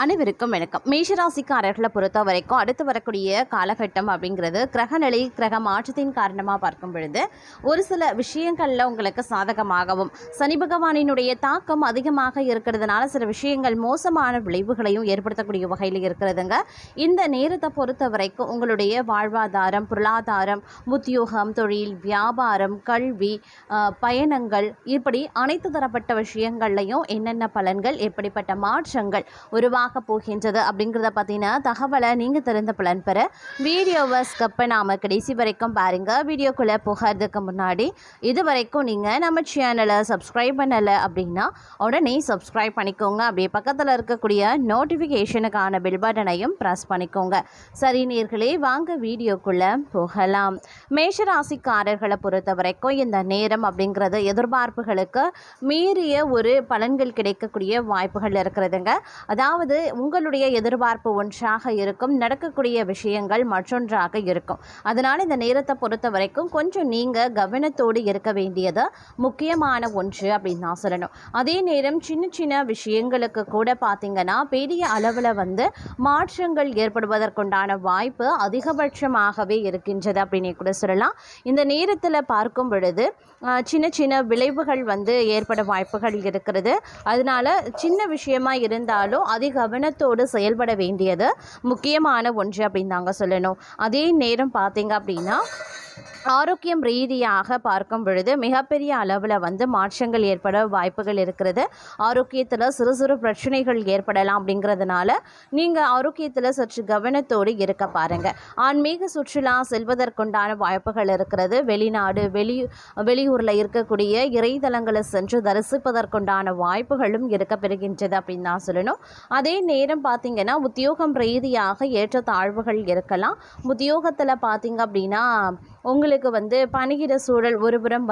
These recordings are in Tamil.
அனைவருக்கும் வணக்கம். மேஷராசிக்காரர்களை பொறுத்த வரைக்கும் அடுத்து வரக்கூடிய காலகட்டம் அப்படிங்கிறது கிரகநிலை கிரக மாற்றத்தின் காரணமாக பார்க்கும் பொழுது ஒரு சில விஷயங்களில் உங்களுக்கு சாதகமாகவும் சனி பகவானினுடைய தாக்கம் அதிகமாக இருக்கிறதுனால சில விஷயங்கள் மோசமான விளைவுகளையும் ஏற்படுத்தக்கூடிய வகையில் இருக்கிறதுங்க. இந்த நேரத்தை பொறுத்த வரைக்கும் உங்களுடைய வாழ்வாதாரம், பொருளாதாரம், உத்தியோகம், தொழில், வியாபாரம், கல்வி, பயணங்கள் இப்படி அனைத்து தரப்பட்ட விஷயங்கள்லையும் என்னென்ன பலன்கள், எப்படிப்பட்ட மாற்றங்கள் உருவாக போகின்றது அப்படிங்கிறத பற்றின தகவலை நீங்கள் தெரிந்த பலன் பெற வீடியோவை ஸ்கிப் பண்ணாமல் கடைசி வரைக்கும் பாருங்க. வீடியோக்குள்ளே போகிறதுக்கு முன்னாடி இது வரைக்கும் நீங்கள் நம்ம சேனலை சப்ஸ்கிரைப் பண்ணலை அப்படின்னா உடனே சப்ஸ்கிரைப் பண்ணிக்கோங்க. அப்படியே பக்கத்தில் இருக்கக்கூடிய நோட்டிஃபிகேஷனுக்கான பெல் பட்டனையும் ப்ரெஸ் பண்ணிக்கோங்க. சரி நேர்களே, வாங்க வீடியோக்குள்ளே போகலாம். மேஷராசிக்காரர்களை பொறுத்த வரைக்கும் இந்த நேரம் அப்படிங்கிறது எதிர்பார்ப்புகளுக்கு மீறிய ஒரு பலன்கள் கிடைக்கக்கூடிய வாய்ப்புகள் இருக்கிறதுங்க. அதாவது உங்களுடைய எதிர்பார்ப்பு ஒன்றாக இருக்கும், நடக்கக்கூடிய விஷயங்கள் மற்றொன்றாக இருக்கும். அதனால் இந்த நேரத்தை பொறுத்த வரைக்கும் கொஞ்சம் நீங்கள் கவனத்தோடு இருக்க வேண்டியது முக்கியமான ஒன்று அப்படின்னு நான் சொல்லணும். அதே நேரம் சின்ன சின்ன விஷயங்களுக்கு கூட பார்த்திங்கன்னா பெரிய அளவில் மாற்றங்கள் ஏற்படுவதற்குண்டான வாய்ப்பு அதிகபட்சமாகவே இருக்கின்றது அப்படின்னு கூட சொல்லலாம். இந்த நேரத்தில் பார்க்கும் பொழுது சின்ன சின்ன விளைவுகள் ஏற்பட வாய்ப்புகள் இருக்கிறது. அதனால சின்ன விஷயமா இருந்தாலும் அதிக கவனத்தோடு செயல்பட வேண்டியது முக்கியமான ஒன்று அப்படின்னு நாங்கள் சொல்லணும். அதே நேரம் பார்த்தீங்க அப்படின்னா ஆரோக்கியம் ரீதியாக பார்க்கும் பொழுது மிகப்பெரிய அளவில் மாற்றங்கள் ஏற்பட வாய்ப்புகள் இருக்கிறது. ஆரோக்கியத்தில் சிறு சிறு பிரச்சனைகள் ஏற்படலாம். அப்படிங்கிறதுனால நீங்கள் ஆரோக்கியத்தில் சற்று கவனத்தோடு இருக்க பாருங்கள். ஆன்மீக சுற்றுலா செல்வதற்குண்டான வாய்ப்புகள் இருக்கிறது. வெளிநாடு, வெளியூரில் இருக்கக்கூடிய இறைத்தலங்களை சென்று தரிசிப்பதற்குண்டான வாய்ப்புகளும் இருக்க பெறுகின்றது அப்படின்னு தான் சொல்லணும். அதே நேரம் பார்த்திங்கன்னா உத்தியோகம் ரீதியாக ஏற்ற தாழ்வுகள் இருக்கலாம். உத்தியோகத்தில் பார்த்திங்க அப்படின்னா உங்களுக்கு பணியிட சூழல் ஒருபுறம்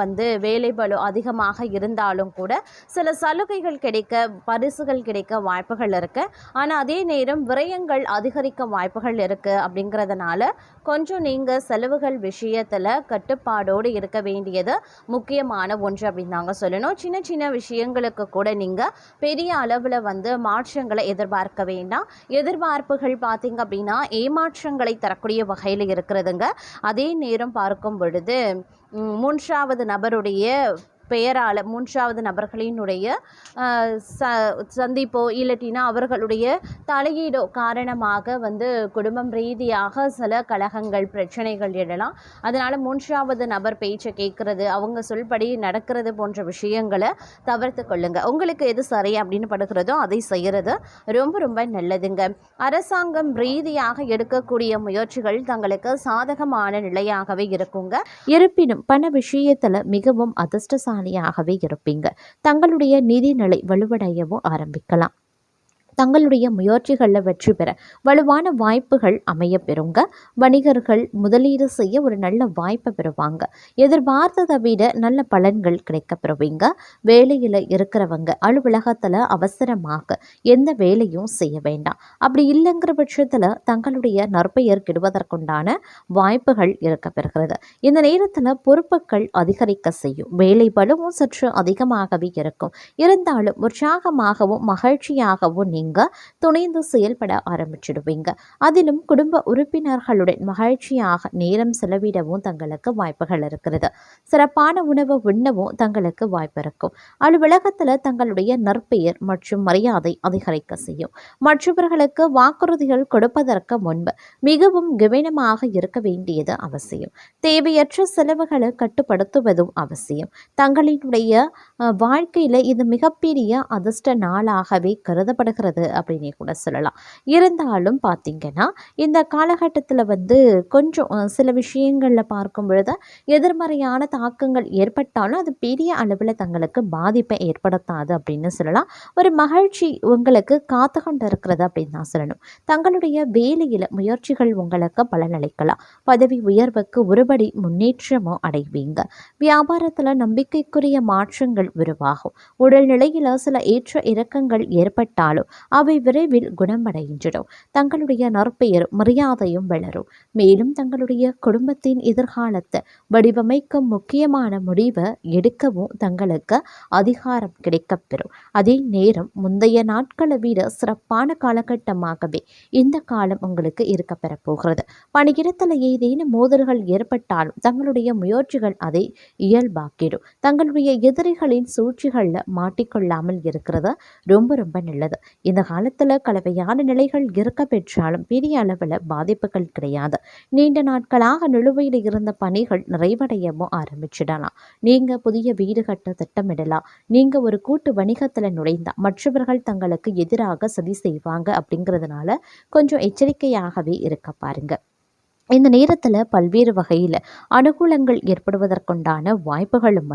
வேலை பளு அதிகமாக இருந்தாலும் கூட சில சலுகைகள் கிடைக்க, பரிசுகள் கிடைக்க வாய்ப்புகள் இருக்குது. ஆனால் அதே நேரம் விரயங்கள் அதிகரிக்க வாய்ப்புகள் இருக்குது. அப்படிங்கிறதுனால கொஞ்சம் நீங்கள் செலவுகள் விஷயத்தில் கட்டுப்பாடோடு இருக்க வேண்டியது முக்கியமான ஒன்று அப்படின்னு நாங்கள் சொல்லணும். சின்ன சின்ன விஷயங்களுக்கு கூட நீங்கள் பெரிய அளவில் மாற்றங்களை எதிர்பார்க்க வேண்டாம். எதிர்பார்ப்புகள் பார்த்திங்க அப்படின்னா ஏமாற்றங்களை தரக்கூடிய வகையில் இருக்கிறதுங்க. அதே நேரம் பார்க்கும் பொழுது மூன்றாவது நபருடைய பெயரால், மூன்றாவது நபர்களினுடைய சந்திப்போ இல்லாட்டினா அவர்களுடைய தலையீடோ காரணமாக குடும்பம் ரீதியாக சில கலகங்கள், பிரச்சனைகள் எழலாம். அதனால் மூன்றாவது நபர் பேச்சை கேட்குறது, அவங்க சொல்படி நடக்கிறது போன்ற விஷயங்களை தவிர்த்து கொள்ளுங்க. உங்களுக்கு எது சரி அப்படின்னு படுகிறதோ அதை செய்கிறது ரொம்ப ரொம்ப நல்லதுங்க. அரசாங்கம் ரீதியாக எடுக்கக்கூடிய முயற்சிகள் தங்களுக்கு சாதகமான நிலையாகவே இருக்குங்க. இருப்பினும் பண விஷயத்தில் மிகவும் அதிர்ஷ்டசாலியாகவே இருப்பீங்க. தங்களுடைய நிதி நிலை வலுவடையவும் ஆரம்பிக்கலாம். தங்களுடைய முயற்சிகளில் வெற்றி பெற வலுவான வாய்ப்புகள் அமைய பெறுங்க. வணிகர்கள் முதலீடு செய்ய ஒரு நல்ல வாய்ப்பை பெறுவாங்க. எதிர்பார்த்ததை விட நல்ல பலன்கள் கிடைக்க பெறுவீங்க. வேலையில் இருக்கிறவங்க அலுவலகத்தில் அவசரமாக எந்த வேலையும் செய்ய வேண்டாம். அப்படி இல்லைங்கிற பட்சத்தில் தங்களுடைய நற்பெயர் கெடுவதற்குண்டான வாய்ப்புகள் இருக்க பெறுகிறது. இந்த நேரத்தில் பொறுப்புகள் அதிகரிக்க செய்யும். வேலை பளுவும் சற்று அதிகமாகவே இருக்கும். இருந்தாலும் உற்சாகமாகவும் மகிழ்ச்சியாகவும் நீங்கள் துணைந்து செயல்பட ஆரம்பிச்சிடுவீங்க. அதிலும் குடும்ப உறுப்பினர்களுடன் மகிழ்ச்சியாக நேரம் செலவிடவும் தங்களுக்கு வாய்ப்புகள் இருக்கிறது. சிறப்பான உணவு உண்ணவும் தங்களுக்கு வாய்ப்பு இருக்கும். அலுவலகத்தில் தங்களுடைய நற்பெயர் மற்றும் மரியாதை அதிகரிக்க செய்யும். மற்றவர்களுக்கு வாக்குறுதிகள் கொடுப்பதற்கு முன்பு மிகவும் கவனமாக இருக்க வேண்டியது அவசியம். தேவையற்ற செலவுகளை கட்டுப்படுத்துவதும் அவசியம். தங்களினுடைய வாழ்க்கையில் இது மிகப்பெரிய அதிர்ஷ்ட நாளாகவே கருதப்படுகிறது அப்படின்னே கூட சொல்லலாம். இருந்தாலும் பார்த்தீங்கன்னா இந்த காலகட்டத்தில் கொஞ்சம் சில விஷயங்களில் பார்க்கும் பொழுது எதிர்மறையான தாக்கங்கள் ஏற்பட்டாலும் அது பெரிய அளவில் தங்களுக்கு பாதிப்பை ஏற்படுத்தாது அப்படின்னு சொல்லலாம். ஒரு மகிழ்ச்சி உங்களுக்கு காத்து கொண்டு இருக்கிறது அப்படின்னு தான் சொல்லணும். தங்களுடைய வேலையில் முயற்சிகள் உங்களுக்கு பலனளிக்கலாம். பதவி உயர்வுக்கு ஒருபடி முன்னேற்றமும் அடைவீங்க. வியாபாரத்தில் நம்பிக்கைக்குரிய மாற்றங்கள் உருவாகும். உடல்நிலையில் சில ஏற்ற இறக்கங்கள் ஏற்பட்டாலும் அவை விரைவில் குணமடைகின்றன. தங்களுடைய நற்பெயர் மரியாதையும் வளரும். மேலும் தங்களுடைய குடும்பத்தின் எதிர்காலத்தை வடிவமைக்கும் முக்கியமான முடிவை எடுக்கவும் தங்களுக்கு அதிகாரம் கிடைக்கப்பெறும். அதே நேரம் முந்தைய நாட்களை விட சிறப்பான காலகட்டமாகவே இந்த காலம் உங்களுக்கு இருக்கப்பெற போகிறது. பணியிடத்தில் ஏதேனும் மோதல்கள் ஏற்பட்டாலும் தங்களுடைய முயற்சிகள் அதை இயல்பாக்கிடும். தங்களுடைய எதிரிகளின் சூழ்ச்சிகளில் மாட்டிக்கொள்ளாமல் இருக்கிறது ரொம்ப ரொம்ப நல்லது. இந்த காலத்தில் கலவையான நிலைகள் இருக்க பெற்றாலும் பெரிய அளவில் பாதிப்புகள் கிடையாது. நீண்ட நாட்களாக நிலுவையில் இருந்த பணிகள் நிறைவடையவும் ஆரம்பிச்சிடலாம். நீங்க புதிய வீடு கட்ட திட்டமிடலாம். நீங்க ஒரு கூட்டு வணிகத்தில் நுழைந்தா மற்றவர்கள் தங்களுக்கு எதிராக சதி செய்வாங்க அப்படிங்கிறதுனால கொஞ்சம் எச்சரிக்கையாகவே இருக்க பாருங்க. இந்த நேரத்தில் பல்வேறு வகையில் அனுகூலங்கள் ஏற்படுவதற்குண்டான வாய்ப்புகளும்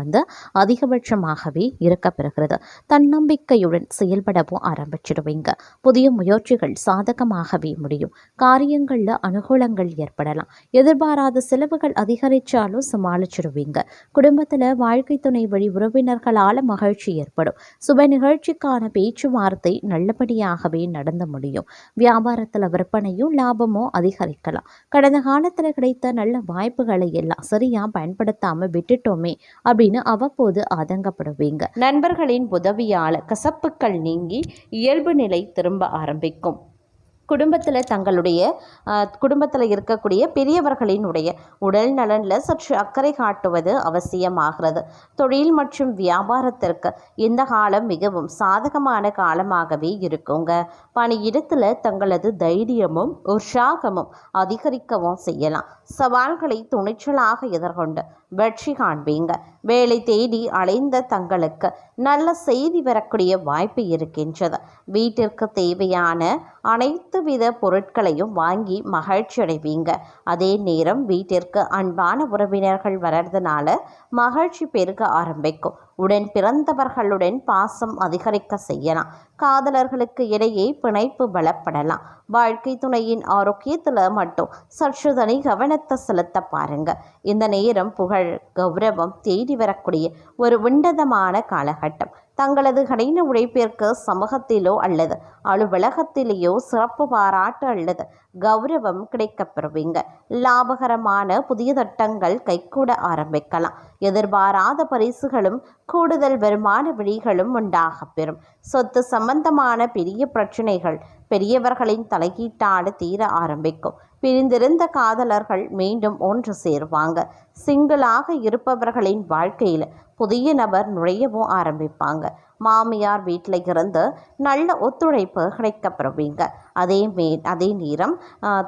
அதிகபட்சமாகவே இருக்கப்பெறுகிறது. தன்னம்பிக்கையுடன் செயல்படவும் ஆரம்பிச்சிடுவீங்க. புதிய முயற்சிகள் சாதகமாகவே முடியும். காரியங்களில் அனுகூலங்கள் ஏற்படலாம். எதிர்பாராத செலவுகள் அதிகரித்தாலும் சமாளிச்சிடுவீங்க. குடும்பத்தில் வாழ்க்கை துணை வழி உறவினர்களால் மகிழ்ச்சி ஏற்படும். சுப நிகழ்ச்சிக்கான பேச்சுவார்த்தை நல்லபடியாகவே நடந்து முடியும். வியாபாரத்தில் விற்பனையும் லாபமும் அதிகரிக்கலாம். கடந்த காலத்தில் கிடைத்த நல்ல வாய்ப்புகளை எல்லாம் சரியா பயன்படுத்தாம விட்டுட்டோமே அப்படின்னு அவ்வப்போது ஆதங்கப்படுவீங்க. நண்பர்களின் உதவியால கசப்புக்கள் நீங்கி இயல்பு நிலை திரும்ப ஆரம்பிக்கும். குடும்பத்தில் இருக்கக்கூடிய பெரியவர்களினுடைய உடல் நலனில் சற்று அக்கறை காட்டுவது அவசியமாகிறது. தொழில் மற்றும் வியாபாரத்திற்கு இந்த காலம் மிகவும் சாதகமான காலமாகவே இருக்குங்க. பணியிடத்தில் தங்களது தைரியமும் உற்சாகமும் அதிகரிக்கவும் செய்யலாம். சவால்களை துணிச்சலாக எதிர்கொண்டு வெற்றி காண்பீங்க. வேலை தேடி அலைந்த தங்களுக்கு நல்ல செய்தி வரக்கூடிய வாய்ப்பு இருக்கின்றது. வீட்டிற்கு தேவையான அனைத்து வித பொருட்களையும் வாங்கி மகிழ்ச்சி அடைவீங்க. அதே நேரம் வீட்டிற்கு அன்பான உறவினர்கள் வர்றதுனால மகிழ்ச்சி பெருக ஆரம்பிக்கும். உடன் பிறந்தவர்களுடன் பாசம் அதிகரிக்க செய்யலாம். காதலர்களுக்கு இடையே பிணைப்பு பலப்படலாம். வாழ்க்கை துணையின் ஆரோக்கியத்தில் மட்டும் சற்று தனி கவனத்தை செலுத்த பாருங்க. இந்த நேரம் புகழ் கௌரவம் தேடி வரக்கூடிய ஒரு உன்னதமான காலகட்டம். தங்களது கடின உழைப்பிற்கு சமூகத்திலோ அல்லது அலுவலகத்திலேயோ சிறப்பு பாராட்டு அல்லது கௌரவம் கிடைக்கப்பெறுவீங்க. லாபகரமான புதிய திட்டங்கள் கைகூட ஆரம்பிக்கலாம். எதிர்பாராத பரிசுகளும் கூடுதல் வருமான வழிகளும் உண்டாக பெறும். சொத்து சம்பந்தமான பெரிய பிரச்சனைகள் பெரியவர்களின் தலையீட்டால் தீர ஆரம்பிக்கும். பிரிந்திருந்த காதலர்கள் மீண்டும் ஒன்று சேருவாங்க. சிங்கிளாக இருப்பவர்களின் வாழ்க்கையில் புதிய நபர் நுழையவும் ஆரம்பிப்பாங்க. மாமியார் வீட்டில் இருந்து நல்ல ஒத்துழைப்பு கிடைக்கப்பெறுவீங்க. அதே நேரம்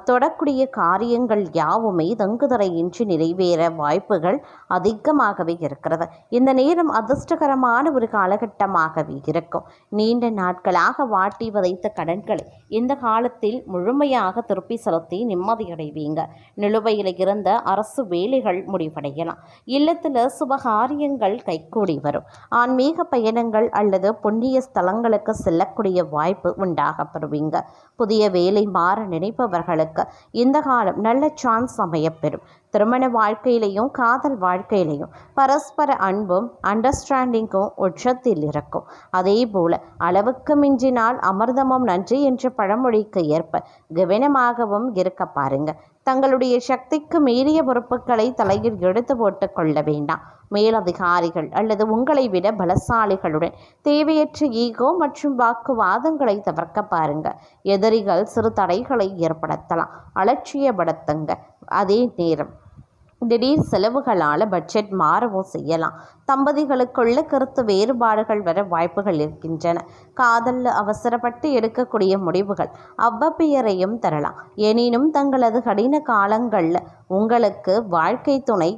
தொடக்கூடிய காரியங்கள் யாவுமே தங்குதடையின்றி நிறைவேற வாய்ப்புகள் அதிகமாகவே இருக்கிறது. இந்த நேரம் அதிர்ஷ்டகரமான ஒரு காலகட்டமாகவே இருக்கும். நீண்ட நாட்களாக வாட்டி வதைத்த கடன்களை இந்த காலத்தில் முழுமையாக திருப்பி செலுத்தி நிம்மதியடைவீங்க. நிலுவையில் இருந்த அரசு வேலைகள் முடிவடையலாம். இல்லத்தில் சுபகாரியங்கள் கைகூடி வரும். ஆன்மீக பயணங்கள் அல்லது புண்ணிய ஸ்தலங்களுக்கு செல்லக்கூடிய வாய்ப்பு உண்டாகப்படுவீங்க. புதிய வேலை மாற நினைப்பவர்களுக்கு இந்த காலம் நல்ல சான்ஸ் அமையப்பெறும். திருமண வாழ்க்கையிலையும் காதல் வாழ்க்கையிலையும் பரஸ்பர அன்பும் அண்டர்ஸ்டாண்டிங்கும் உச்சத்தில் இருக்கும். அதே போல அளவுக்கு மிஞ்சினால் அமிர்தமும் நன்றி என்ற பழமொழிக்கு ஏற்ப கவனமாகவும் இருக்க பாருங்க. தங்களுடைய சக்திக்கு மீறிய பொறுப்புகளை தலையில் எடுத்து போட்டு கொள்ள வேண்டாம். மேலதிகாரிகள் அல்லது உங்களை விட பலசாலிகளுடன் தேவையற்ற ஈகோ மற்றும் வாக்குவாதங்களை தவிர்க்க பாருங்க. எதிரிகள் சிறு தடைகளை ஏற்படுத்தலாம். அலட்சியப்படுத்துங்க. அதே நேரம் திடீர் செலவுகளால் பட்ஜெட் மாறவும் செய்யலாம். தம்பதிகளுக்குள்ள கருத்து வேறுபாடுகள் வர வாய்ப்புகள் இருக்கின்றன. காதலில் அவசரப்பட்டு எடுக்கக்கூடிய முடிவுகள் அவ்வப்பெயரையும் தரலாம். எனினும் தங்களது கடின காலங்களில் உங்களுக்கு வாழ்க்கை துணை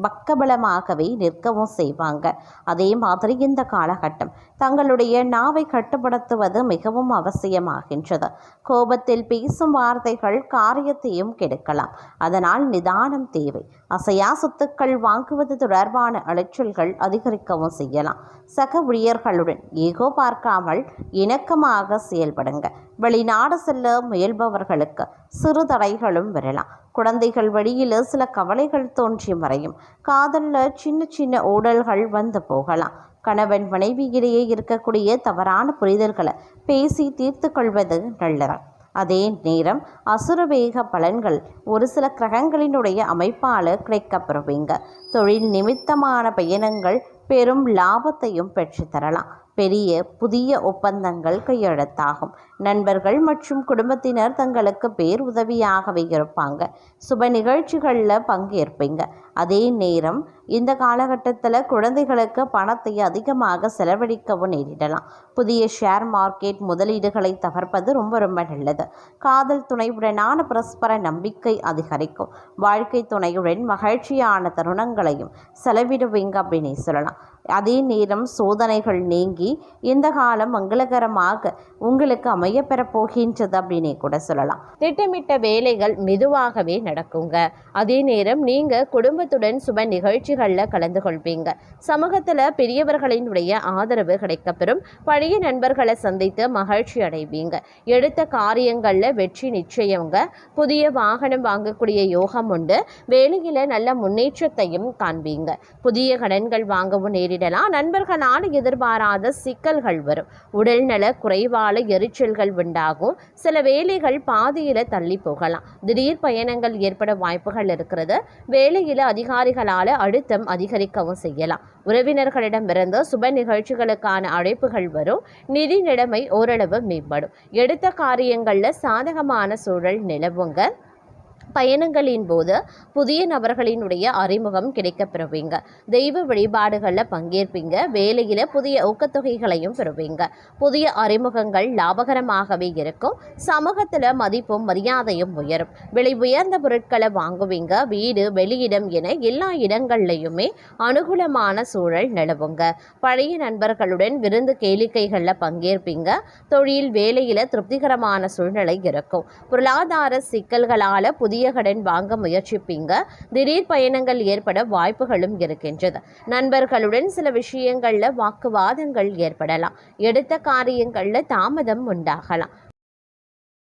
பக்கபலமாகவே நிற்கவும் செய்வாங்க. அதே மாதிரி இந்த காலகட்டம் தங்களுடைய நாவை கட்டுப்படுத்துவது மிகவும் அவசியமாகின்றது. கோபத்தில் பேசும் வார்த்தைகள் காரியத்தையும் கெடுக்கலாம். அதனால் நிதானம் தேவை. அசையா சொத்துக்கள் வாங்குவது தொடர்பான அலைச்சல்கள் அதிகரிக்கவும் செய்யலாம். சக ஊழியர்களுடன் ஈகோ பார்க்காமல் இணக்கமாக செயல்படுங்க. வெளிநாடு செல்ல முயல்பவர்களுக்கு சிறு தடைகளும் வரலாம். குழந்தைகள் வழியில் சில கவலைகள் தோன்றி மறையும். காதலில் சின்ன சின்ன ஊழல்கள் வந்து போகலாம். கணவன் மனைவியிடையே இருக்கக்கூடிய தவறான புரிதல்களை பேசி தீர்த்து கொள்வது நல்லது. அதே நேரம் அசுரவேக பலன்கள் ஒரு சில கிரகங்களினுடைய அமைப்பால் கிடைக்கப்பெறுவீங்க. தொழில் நிமித்தமான பயணங்கள் பெரும் லாபத்தையும் பெற்றுத்தரலாம். பெரிய புதிய ஒப்பந்தங்கள் கையெழுத்தாகும். நண்பர்கள் மற்றும் குடும்பத்தினர் தங்களுக்கு பேருதவியாகவே இருப்பாங்க. சுப நிகழ்ச்சிகளில் பங்கேற்பீங்க. அதே நேரம் இந்த காலகட்டத்தில் குழந்தைகளுக்கு பணத்தை அதிகமாக செலவழிக்கவும் நேரிடலாம். புதிய ஷேர் மார்க்கெட் முதலீடுகளை தவிர்ப்பது ரொம்ப நல்லது. காதல் துணையுடனான பரஸ்பர நம்பிக்கை அதிகரிக்கும். வாழ்க்கை துணையுடன் மகிழ்ச்சியான தருணங்களையும் செலவிடுவீங்க அப்படின்னு சொல்லலாம். அதே நேரம் சோதனைகள் நீங்கி இந்த காலம் மங்களகரமாக உங்களுக்கு அமையப்பெறப் போகின்றது அப்படின்னே கூட சொல்லலாம். திட்டமிட்ட வேலைகள் மெதுவாகவே நடக்குங்க. அதே நேரம் நீங்கள் குடும்பத்துடன் சுப நிகழ்ச்சிகளில் கலந்து கொள்வீங்க. சமூகத்தில் பெரியவர்களினுடைய ஆதரவு கிடைக்கப்பெறும். பழைய நண்பர்களை சந்தித்து மகிழ்ச்சி அடைவீங்க. எடுத்த காரியங்களில் வெற்றி நிச்சயங்க. புதிய வாகனம் வாங்கக்கூடிய யோகம் உண்டு. வேலையில் நல்ல முன்னேற்றத்தையும் காண்பீங்க. புதிய கடன்கள் வாங்கவும் நேரிடலாம். நண்பர்களால் எதிர்பாராத சிக்கல்கள் வரும். உடல் நல குறைவால எரிச்சல்கள் உண்டாகும். சில வேலைகள் பாதியில தள்ளி போகலாம். திடீர் பயணங்கள் ஏற்பட வாய்ப்புகள் இருக்கிறது. வேலையில அதிகாரிகளால் அழுத்தம் அதிகரிக்கவும் செய்யலாம். உறவினர்களிடமிருந்து சுப நிகழ்ச்சிகளுக்கான அழைப்புகள் வரும். நிதி நிலைமை ஓரளவு மேம்படும். எடுத்த காரியங்கள்ல சாதகமான சூழல் நிலவுங்க. பயணங்களின் போது புதிய நபர்களினுடைய அறிமுகம் கிடைக்கப்பெறுவீங்க. தெய்வ வழிபாடுகளில் பங்கேற்பீங்க. வேலையில் புதிய ஊக்கத்தொகைகளையும் பெறுவீங்க. புதிய அறிமுகங்கள் லாபகரமாகவே இருக்கும். சமூகத்தில் மதிப்பும் மரியாதையும் உயரும். விலை உயர்ந்த பொருட்களை வாங்குவீங்க. வீடு வெளியிடம் என எல்லா இடங்கள்லையுமே அனுகூலமான சூழல் நிலவுங்க. பழைய நண்பர்களுடன் விருந்து கேளிக்கைகளில் பங்கேற்பீங்க. தொழில் வேலையில் திருப்திகரமான சூழ்நிலை இருக்கும். பொருளாதார சிக்கல்களால் புதிய கடன் வாங்க முயற்சிப்பீங்க. திடீர் பயணங்கள் ஏற்பட வாய்ப்புகளும் இருக்கின்றது. நண்பர்களுடன் சில விஷயங்கள்ல வாக்குவாதங்கள் ஏற்படலாம். எடுத்த காரியங்கள்ல தாமதம் உண்டாகலாம்.